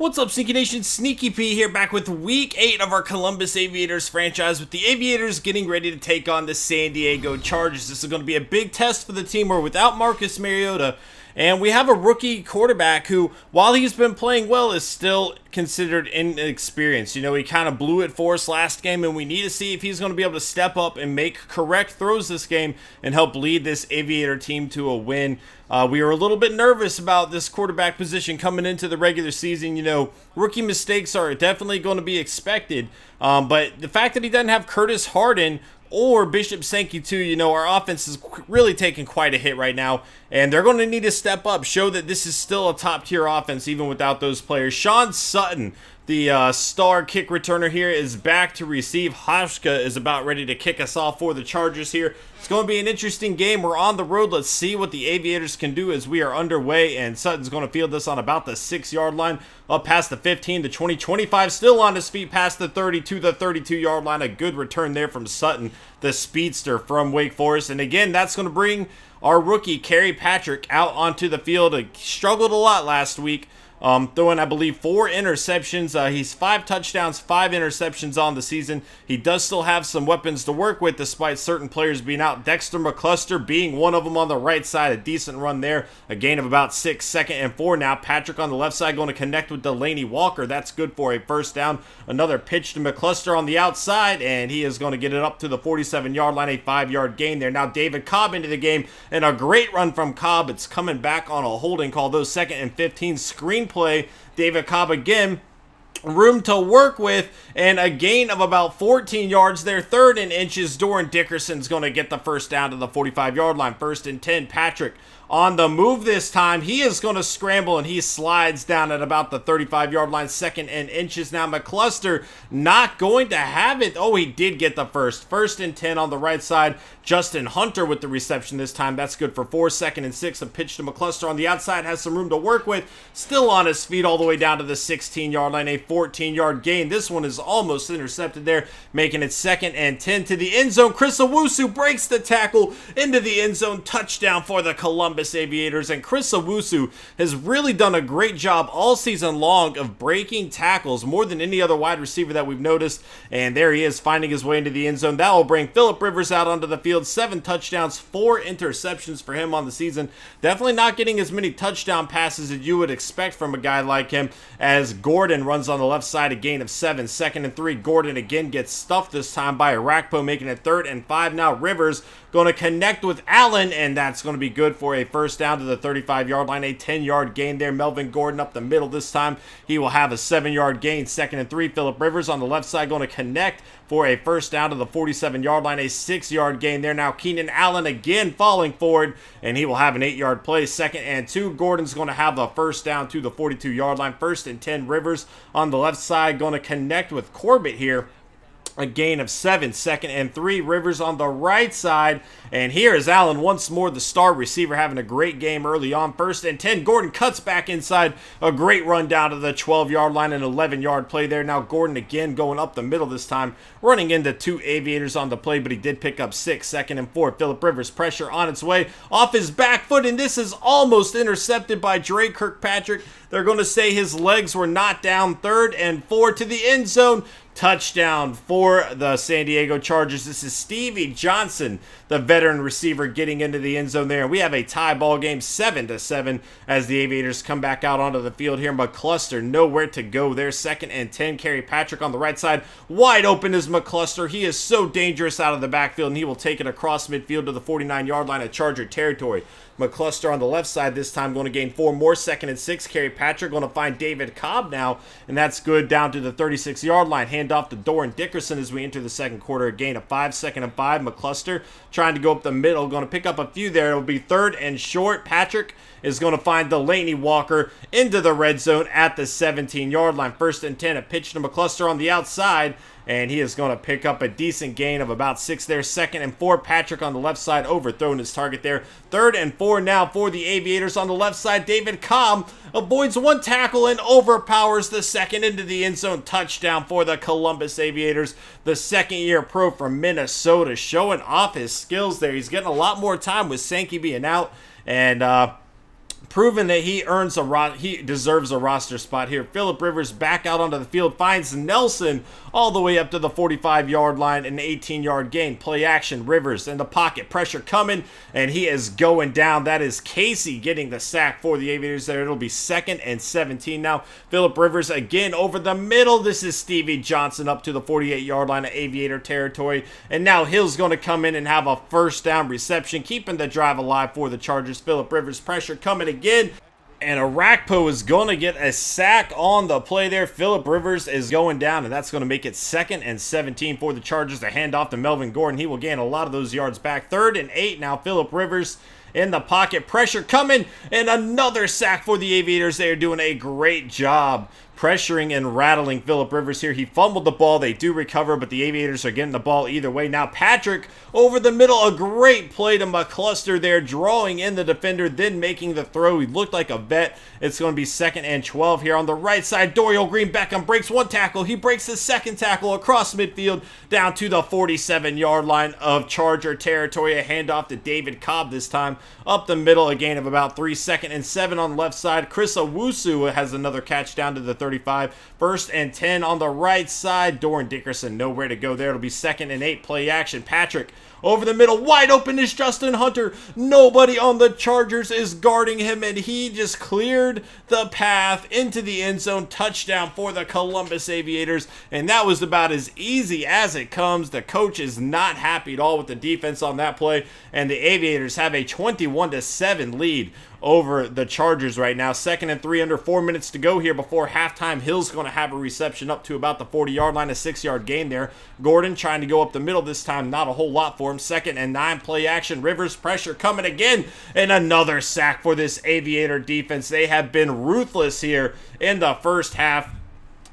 What's up, Sneaky Nation? Sneaky P here, back with Week 8 of our Columbus Aviators franchise, with the Aviators getting ready to take on the San Diego Chargers. This is going to be a big test for the team. We're without Marcus Mariota, and we have a rookie quarterback who, while he's been playing well, is still considered inexperienced. You know, he kind of blew it for us last game, and we need to see if he's going to be able to step up and make correct throws this game and help lead this Aviator team to a win. We were a little bit nervous about this quarterback position coming into the regular season. You know, rookie mistakes are definitely going to be expected, but the fact that he doesn't have Curtis Harden or Bishop Sankey too, you know, our offense is really taking quite a hit right now, and they're going to need to step up, show that this is still a top-tier offense even without those players. Sean Sutton, the star kick returner here, is back to receive. Hauschka is about ready to kick us off for the Chargers here. It's going to be an interesting game. We're on the road. Let's see what the Aviators can do as we are underway, and Sutton's going to field this on about the 6-yard line, up past the 15, the 20, 25, still on his feet past the 30 to the 32-yard line. A good return there from Sutton, the speedster from Wake Forest. And again, that's going to bring our rookie, kickoff, out onto the field. He struggled a lot last week, throwing, I believe, 4 interceptions. He's 5 touchdowns, 5 interceptions on the season. He does still have some weapons to work with despite certain players being out. Dexter McCluster being one of them on the right side. A decent run there. A gain of about 6, 2nd and 4 now. Patrick on the left side going to connect with Delaney Walker. That's good for a first down. Another pitch to McCluster on the outside, and he is going to get it up to the 47-yard line. A 5-yard gain there. Now David Cobb into the game, and a great run from Cobb. It's coming back on a holding call. Those 2nd and 15 screen play. David Cobb again, room to work with, and a gain of about 14 yards there. 3rd and inches. Doran Dickerson's going to get the first down to the 45-yard line. 1st and 10. Patrick on the move this time. He is going to scramble, and he slides down at about the 35-yard line. 2nd and inches now. McCluster not going to have it. Oh, he did get the first. 1st and 10 on the right side. Justin Hunter with the reception this time. That's good for 4. 2nd and 6. A pitch to McCluster on the outside. Has some room to work with. Still on his feet all the way down to the 16-yard line. A 14-yard gain. This one is almost intercepted there, making it 2nd and 10 to the end zone. Chris Owusu breaks the tackle into the end zone. Touchdown for the Columbus Aviators. And Chris Owusu has really done a great job all season long of breaking tackles, more than any other wide receiver that we've noticed. And there he is, finding his way into the end zone. That will bring Phillip Rivers out onto the field. 7 touchdowns, 4 interceptions for him on the season. Definitely not getting as many touchdown passes as you would expect from a guy like him, as Gordon runs on the left side, a gain of 7. 2nd and 3. Gordon again gets stuffed this time by Arakpo, making it 3rd and 5. Now Rivers going to connect with Allen, and that's going to be good for a first down to the 35-yard line. A 10-yard gain there. Melvin Gordon up the middle this time. He will have a 7-yard gain. 2nd and 3. Phillip Rivers on the left side going to connect for a first down to the 47-yard line. A 6-yard gain there. Now Keenan Allen again falling forward, and he will have an 8-yard play. 2nd and 2. Gordon's going to have a first down to the 42-yard line. 1st and 10. Rivers on the left side going to connect with Corbett here. A gain of 7. 2nd and 3. Rivers on the right side. And here is Allen once more, the star receiver, having a great game early on. 1st and 10. Gordon cuts back inside. A great run down to the 12-yard line. An 11-yard play there. Now Gordon again going up the middle this time. Running into 2 Aviators on the play, but he did pick up 6. 2nd and 4. Phillip Rivers pressure on its way. Off his back foot, and this is almost intercepted by Dre Kirkpatrick. They're going to say his legs were not down. 3rd and 4 to the end zone. Touchdown for the San Diego Chargers. This is Stevie Johnson, the veteran receiver, getting into the end zone there. And we have a tie ball game, 7-7, as the Aviators come back out onto the field here. McCluster nowhere to go there. 2nd and 10. Kickoff on the right side. Wide open is McCluster. He is so dangerous out of the backfield, and he will take it across midfield to the 49-yard line of Charger territory. McCluster on the left side this time going to gain 4 more. 2nd and 6. Patrick going to find David Cobb now, and that's good down to the 36-yard line. Hand off to Doran Dickerson as we enter the second quarter. A gain of 5. 2nd and 5. McCluster trying to go up the middle, going to pick up a few there. It'll be 3rd and short. Patrick is going to find Delaney Walker into the red zone at the 17-yard line. 1st and 10. A pitch to McCluster on the outside, and he is going to pick up a decent gain of about 6 there. 2nd and 4. Patrick on the left side, overthrown his target there. 3rd and 4 now for the Aviators on the left side. David Cobb avoids 1 tackle and overpowers the 2nd into the end zone. Touchdown for the Columbus Aviators. The 2nd-year pro from Minnesota showing off his skills there. He's getting a lot more time with Sankey being out, and Proven that he deserves a roster spot here. Phillip Rivers back out onto the field, finds Nelson all the way up to the 45-yard line, an 18-yard gain. Play action, Rivers in the pocket, pressure coming, and he is going down. That is Casey getting the sack for the Aviators there. It'll be 2nd and 17 now. Phillip Rivers again over the middle. This is Stevie Johnson up to the 48-yard line of Aviator territory, and now Hill's going to come in and have a first down reception, keeping the drive alive for the Chargers. Phillip Rivers pressure coming again, and Arakpo is going to get a sack on the play there. Phillip Rivers is going down, and that's going to make it 2nd and 17 for the Chargers. The handoff to Melvin Gordon. He will gain a lot of those yards back. 3rd and 8 now. Phillip Rivers in the pocket, pressure coming, and another sack for the Aviators. They are doing a great job pressuring and rattling Phillip Rivers here. He fumbled the ball. They do recover, but the Aviators are getting the ball either way. Now Patrick over the middle. A great play to McCluster there, drawing in the defender, then making the throw. He looked like a vet. It's going to be 2nd and 12 here on the right side. Dorial Green-Beckham breaks one tackle. He breaks the second tackle across midfield down to the 47-yard line of Charger territory. A handoff to David Cobb this time up the middle. A gain of about 3. 2nd and 7 on the left side. Chris Owusu has another catch down to the 35. 1st and 10 on the right side. Doran Dickerson nowhere to go there. It'll be 2nd and 8. Play action. Patrick over the middle. Wide open is Justin Hunter. Nobody on the Chargers is guarding him, and he just cleared the path into the end zone. Touchdown for the Columbus Aviators, and that was about as easy as it comes. The coach is not happy at all with the defense on that play, and the Aviators have a 21-7 lead over the Chargers right now. 2nd and 3, under 4 minutes to go here before halftime. Hill's going to have a reception up to about the 40-yard line, a 6-yard gain there. Gordon trying to go up the middle this time, not a whole lot for him. 2nd and 9, play action. Rivers pressure coming again, and another sack for this Aviator defense. They have been ruthless here in the first half.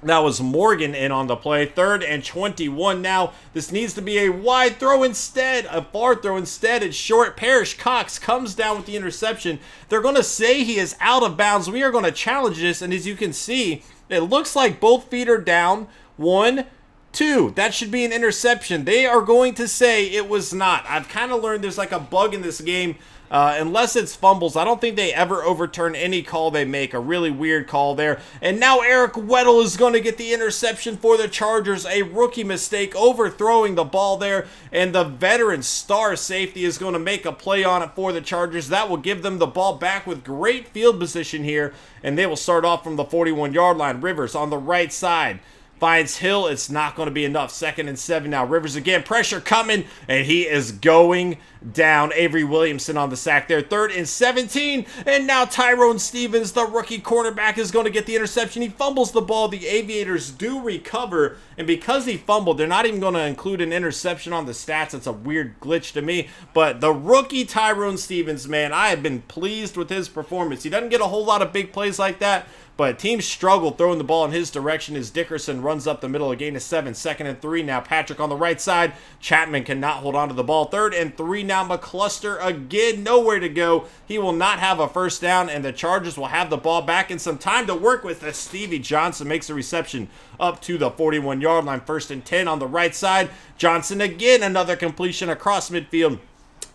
That was Morgan in on the play. 3rd and 21 now. This needs to be a wide throw instead. A far throw instead. It's short. Parrish Cox comes down with the interception. They're going to say he is out of bounds. We are going to challenge this, and as you can see, it looks like both feet are down. 1, 2. That should be an interception. They are going to say it was not. I've kind of learned there's like a bug in this game. Unless it's fumbles, I don't think they ever overturn any call they make. A really weird call there. And now Eric Weddle is going to get the interception for the Chargers. A rookie mistake, overthrowing the ball there. And the veteran star safety is going to make a play on it for the Chargers. That will give them the ball back with great field position here. And they will start off from the 41-yard line. Rivers on the right side finds Hill. It's not going to be enough. 2nd and 7 now. Rivers again. Pressure coming, and he is going down. Avery Williamson on the sack there. 3rd and 17, and now Tyrone Stevens, the rookie cornerback, is going to get the interception. He fumbles the ball. The Aviators do recover, and because he fumbled, they're not even going to include an interception on the stats. It's a weird glitch to me, but the rookie Tyrone Stevens, man, I have been pleased with his performance. He doesn't get a whole lot of big plays like that, but teams struggle throwing the ball in his direction as Dickerson runs up the middle. A gain of 7. 2nd and 3 now. Patrick on the right side. Chapman cannot hold on to the ball. 3rd and 3 now. McCluster again, nowhere to go. He will not have a first down, and the Chargers will have the ball back and some time to work with as Stevie Johnson makes a reception up to the 41-yard line. 1st and 10 on the right side. Johnson again, another completion across midfield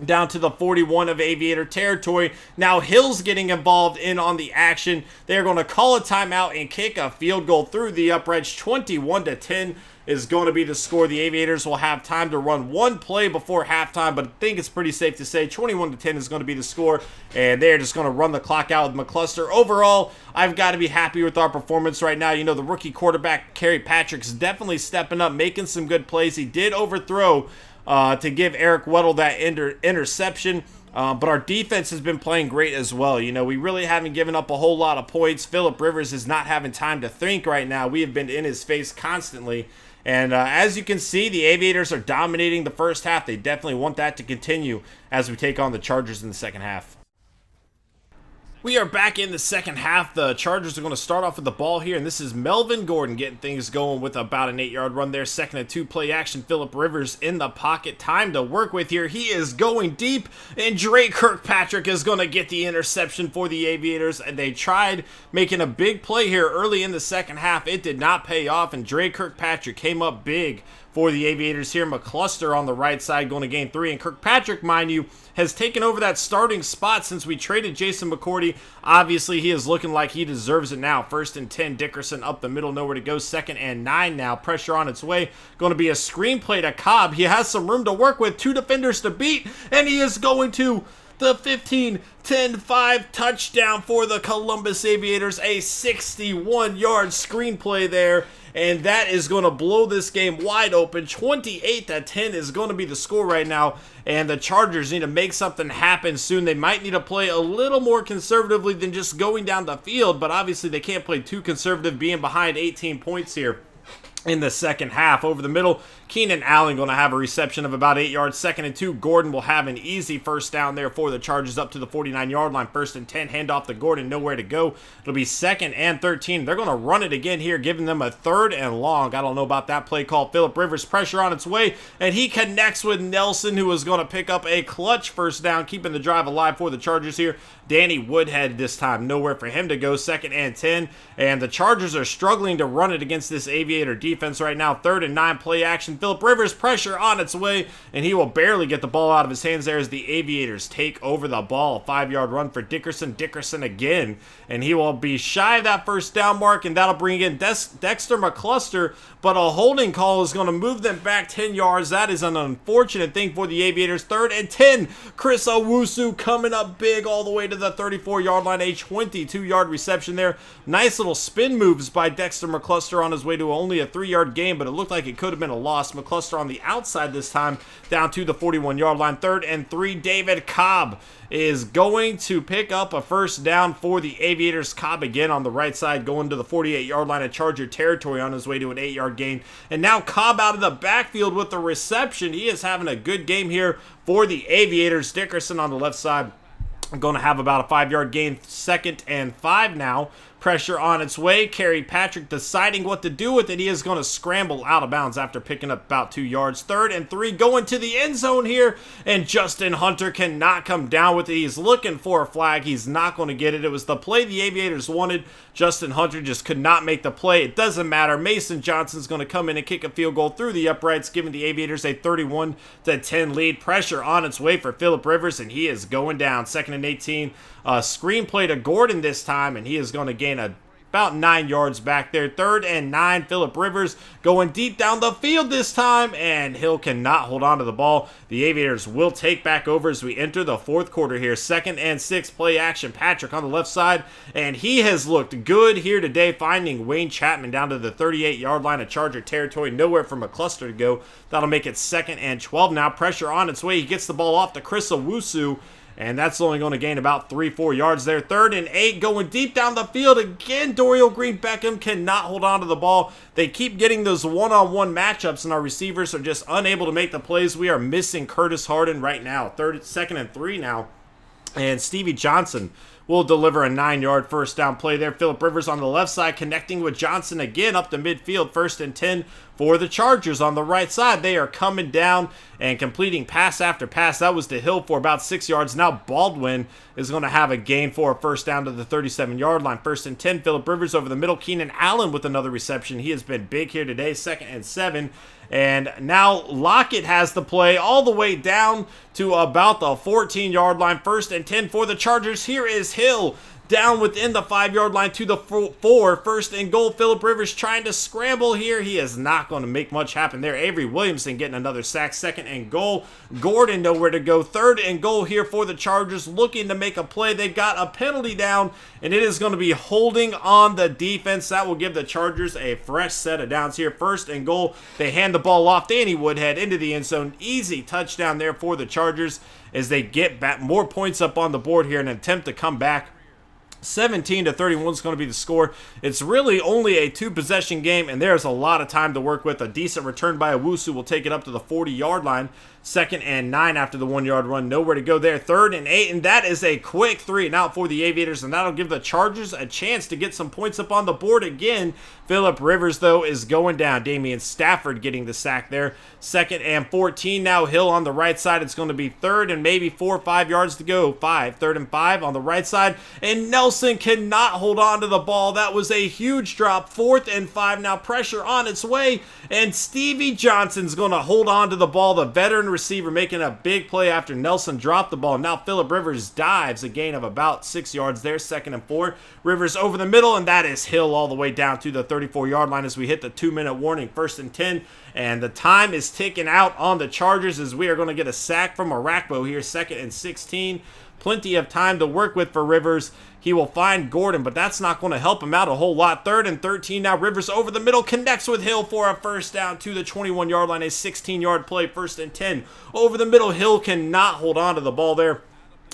down to the 41 of Aviator territory. Now Hill's getting involved in on the action. They're going to call a timeout and kick a field goal through the uprights. 21-10 is going to be the score. The Aviators will have time to run one play before halftime, but I think it's pretty safe to say 21-10 is going to be the score, and they're just going to run the clock out with McCluster. Overall, I've got to be happy with our performance right now. You know, the rookie quarterback, Kerry Patrick's definitely stepping up, making some good plays. He did overthrow to give Eric Weddle that interception. But our defense has been playing great as well. You know, we really haven't given up a whole lot of points. Phillip Rivers is not having time to think right now. We have been in his face constantly. And as you can see, the Aviators are dominating the first half. They definitely want that to continue as we take on the Chargers in the second half. We are back in the second half. The Chargers are going to start off with the ball here, and this is Melvin Gordon getting things going with about an 8-yard run there. 2nd and 2, play action. Phillip Rivers in the pocket. Time to work with here. He is going deep, and Drake Kirkpatrick is going to get the interception for the Aviators. And they tried making a big play here early in the second half. It did not pay off, and Drake Kirkpatrick came up big for the Aviators here. McCluster on the right side going to gain 3, and Kirkpatrick, mind you, has taken over that starting spot since we traded Jason McCourty. Obviously, he is looking like he deserves it now. 1st and 10, Dickerson up the middle, nowhere to go. 2nd and 9 now. Pressure on its way. Going to be a screen play to Cobb. He has some room to work with. 2 defenders to beat, and he is going to the 15-10-5 touchdown for the Columbus Aviators. A 61-yard screenplay there, and that is going to blow this game wide open. 28-10 is going to be the score right now, and the Chargers need to make something happen soon. They might need to play a little more conservatively than just going down the field, but obviously they can't play too conservative being behind 18 points here in the second half. Over the middle, Keenan Allen going to have a reception of about 8 yards. 2nd and 2, Gordon will have an easy first down there for the Chargers up to the 49-yard line. 1st and 10, handoff to Gordon, nowhere to go. It'll be 2nd and 13. They're going to run it again here, giving them a 3rd and long. I don't know about that play call. Phillip Rivers, pressure on its way, and he connects with Nelson, who is going to pick up a clutch first down, keeping the drive alive for the Chargers here. Danny Woodhead this time, nowhere for him to go. 2nd and 10, and the Chargers are struggling to run it against this Aviator defense right now. 3rd and 9, play action. Phillip Rivers, pressure on its way, and he will barely get the ball out of his hands there as the Aviators take over the ball. 5-yard run for Dickerson. Dickerson again, and he will be shy of that first down mark, and that'll bring in Dexter McCluster, but a holding call is going to move them back 10 yards. That is an unfortunate thing for the Aviators. 3rd and 10, Chris Owusu coming up big all the way to the 34-yard line. A 22-yard reception there. Nice little spin moves by Dexter McCluster on his way to only a 3-yard gain, but it looked like it could have been a loss. McCluster on the outside this time, down to the 41-yard line. 3rd and 3, David Cobb is going to pick up a first down for the Aviators. Cobb again on the right side, going to the 48-yard line of Charger territory on his way to an 8-yard gain. And now Cobb out of the backfield with the reception. He is having a good game here for the Aviators. Dickerson on the left side going to have about a 5-yard gain. 2nd and 5 now. Pressure on its way. Kerry Patrick deciding what to do with it. He is going to scramble out of bounds after picking up about 2 yards. 3rd and 3, going to the end zone here, and Justin Hunter cannot come down with it. He's looking for a flag. He's not going to get it. It was the play the Aviators wanted. Justin Hunter just could not make the play. It doesn't matter. Mason Johnson's going to come in and kick a field goal through the uprights, giving the Aviators a 31-10 lead. Pressure on its way for Phillip Rivers, and he is going down. 2nd and 18. Screenplay to Gordon this time, and he is going to gain about 9 yards back there. 3rd and 9, Phillip Rivers going deep down the field this time, and Hill cannot hold on to the ball. The Aviators will take back over as we enter the 4th quarter here. 2nd and 6, play action. Patrick on the left side, and he has looked good here today, finding Wayne Chapman down to the 38-yard line of Charger territory. Nowhere for McCluster to go. That'll make it 2nd and 12 now. Pressure on its way. He gets the ball off to Chris Owusu, and that's only going to gain about 3-4 yards there. 3rd and 8, going deep down the field again. Dorial Green-Beckham cannot hold on to the ball. They keep getting those one-on-one matchups, and our receivers are just unable to make the plays. We are missing Curtis Harden right now. 2nd and 3 now, and Stevie Johnson will deliver a 9-yard first down play there. Phillip Rivers on the left side connecting with Johnson again up the midfield. 1st and 10 for the Chargers on the right side. They are coming down and completing pass after pass. That was to Hill for about 6 yards. Now Baldwin is going to have a gain for a first down to the 37-yard line. 1st and 10, Phillip Rivers over the middle. Keenan Allen with another reception. He has been big here today. 2nd and 7. And now Lockett has the play all the way down to about the 14-yard line. 1st and 10 for the Chargers. Here is Hill down within the 5-yard line to the 4. 1st and goal. Phillip Rivers trying to scramble here. He is not going to make much happen there. Avery Williamson getting another sack. 2nd and goal. Gordon nowhere to go. 3rd and goal here for the Chargers, looking to make a play. They got a penalty down, and it is going to be holding on the defense. That will give the Chargers a fresh set of downs here. 1st and goal. They hand the ball off. Danny Woodhead into the end zone. Easy touchdown there for the Chargers as they get back more points up on the board here in an attempt to come back. 17-31 is going to be the score. It's really only a 2-possession game, and there's a lot of time to work with. A decent return by Owusu will take it up to the 40-yard line. 2nd and 9 after the 1-yard run. Nowhere to go there. 3rd and 8, and that is a quick 3 and out for the Aviators, and that'll give the Chargers a chance to get some points up on the board again. Phillip Rivers, though, is going down. Damian Stafford getting the sack there. 2nd and 14 now. Hill on the right side. It's going to be 3rd and maybe 4 or 5 yards to go. 3rd and 5 on the right side, and Nelson Nelson cannot hold on to the ball. That was a huge drop. 4th and 5. Now pressure on its way, and Stevie Johnson's going to hold on to the ball. The veteran receiver making a big play after Nelson dropped the ball. Now Phillip Rivers dives, a gain of about 6 yards there. 2nd and 4. Rivers over the middle, and that is Hill all the way down to the 34-yard line as we hit the 2-minute warning. 1st and 10, and the time is ticking out on the Chargers as we are going to get a sack from Arakpo here. 2nd and 16. Plenty of time to work with for Rivers. He will find Gordon, but that's not going to help him out a whole lot. 3rd and 13. Now Rivers over the middle connects with Hill for a first down to the 21-yard line. A 16-yard play. 1st and 10. Over the middle, Hill cannot hold on to the ball there.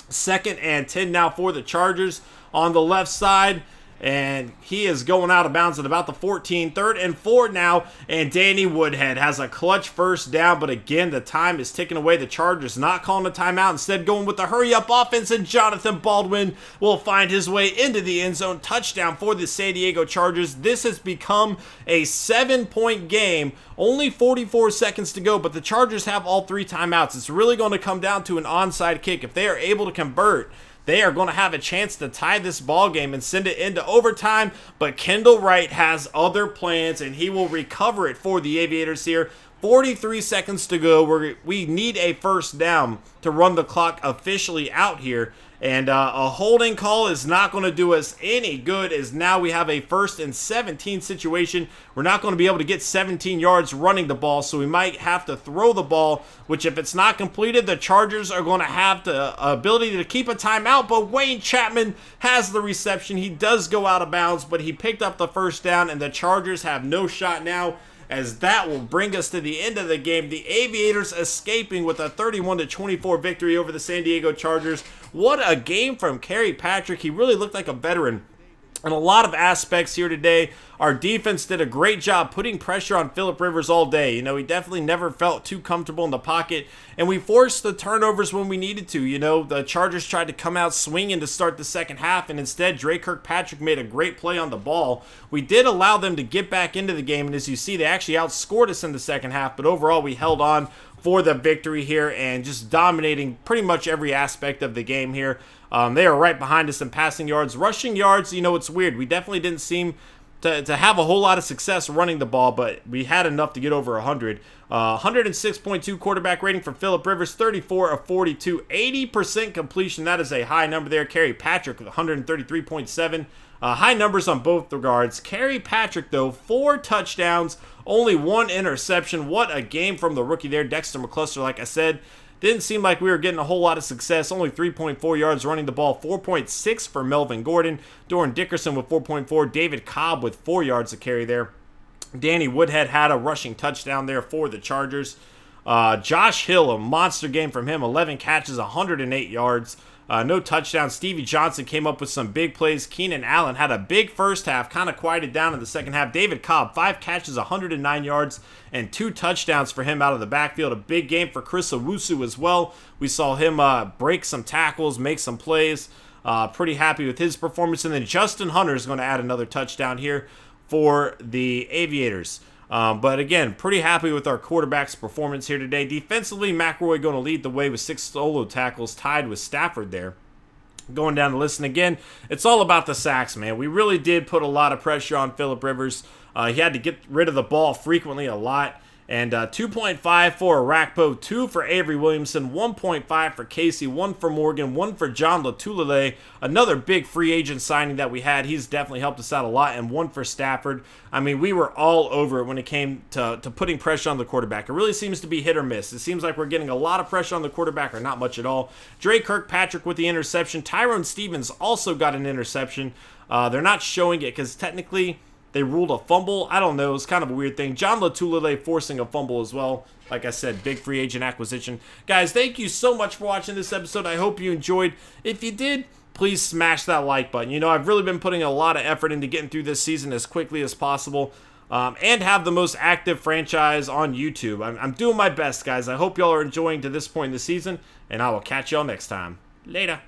2nd and 10 now for the Chargers on the left side. And he is going out of bounds at about the 14. 3rd and 4 now, and Danny Woodhead has a clutch first down, but again, the time is ticking away. The Chargers not calling a timeout, instead going with the hurry-up offense, and Jonathan Baldwin will find his way into the end zone. Touchdown for the San Diego Chargers. This has become a 7-point game. Only 44 seconds to go, but the Chargers have all 3 timeouts. It's really going to come down to an onside kick. If they are able to convert, they are going to have a chance to tie this ball game and send it into overtime, but Kendall Wright has other plans, and he will recover it for the Aviators here. 43 seconds to go. We need a first down to run the clock officially out here. And a holding call is not going to do us any good, as now we have a 1st and 17 situation. We're not going to be able to get 17 yards running the ball, so we might have to throw the ball, which if it's not completed, the Chargers are going to have the ability to keep a timeout. But Wayne Chapman has the reception. He does go out of bounds, but he picked up the first down, and the Chargers have no shot now, as that will bring us to the end of the game. The Aviators escaping with a 31-24 victory over the San Diego Chargers. What a game from kickPxx. He really looked like a veteran in a lot of aspects here today. Our defense did a great job putting pressure on Phillip Rivers all day. You know, he definitely never felt too comfortable in the pocket, and we forced the turnovers when we needed to. You know, the Chargers tried to come out swinging to start the second half, and instead kickPxx made a great play on the ball. We did allow them to get back into the game, and as you see, they actually outscored us in the second half, but overall we held on for the victory here and just dominating pretty much every aspect of the game here. They are right behind us in passing yards. Rushing yards, you know, it's weird. We definitely didn't seem to have a whole lot of success running the ball, but we had enough to get over 100. 106.2 quarterback rating for Phillip Rivers, 34 of 42, 80% completion. That is a high number there. kickPxx with 133.7. High numbers on both regards. kickPxx, though, 4 touchdowns, only 1 interception. What a game from the rookie there, Dexter McCluster. Like I said, didn't seem like we were getting a whole lot of success. Only 3.4 yards running the ball. 4.6 for Melvin Gordon. Doran Dickerson with 4.4. David Cobb with 4 yards a carry there. Danny Woodhead had a rushing touchdown there for the Chargers. Josh Hill, a monster game from him. 11 catches, 108 yards. No touchdown. Stevie Johnson came up with some big plays. Keenan Allen had a big first half, kind of quieted down in the second half. David Cobb, 5 catches, 109 yards, and 2 touchdowns for him out of the backfield. A big game for Chris Owusu as well. We saw him break some tackles, make some plays. Pretty happy with his performance. And then Justin Hunter is going to add another touchdown here for the Aviators. But again, pretty happy with our quarterback's performance here today. Defensively, McElroy going to lead the way with 6 solo tackles, tied with Stafford there. Going down the list, and again, it's all about the sacks, man. We really did put a lot of pressure on Phillip Rivers. He had to get rid of the ball frequently a lot. And 2.5 for Arakpo, 2 for Avery Williamson, 1.5 for Casey, 1 for Morgan, 1 for John Latulele. Another big free agent signing that we had. He's definitely helped us out a lot. And 1 for Stafford. I mean, we were all over it when it came to putting pressure on the quarterback. It really seems to be hit or miss. It seems like we're getting a lot of pressure on the quarterback or not much at all. kickPxx with the interception. Tyrone Stevens also got an interception. They're not showing it because technically they ruled a fumble. I don't know. It's kind of a weird thing. John Latulele forcing a fumble as well. Like I said, big free agent acquisition. Guys, thank you so much for watching this episode. I hope you enjoyed. If you did, please smash that like button. You know, I've really been putting a lot of effort into getting through this season as quickly as possible and have the most active franchise on YouTube. I'm doing my best, guys. I hope y'all are enjoying to this point in the season, and I will catch y'all next time. Later.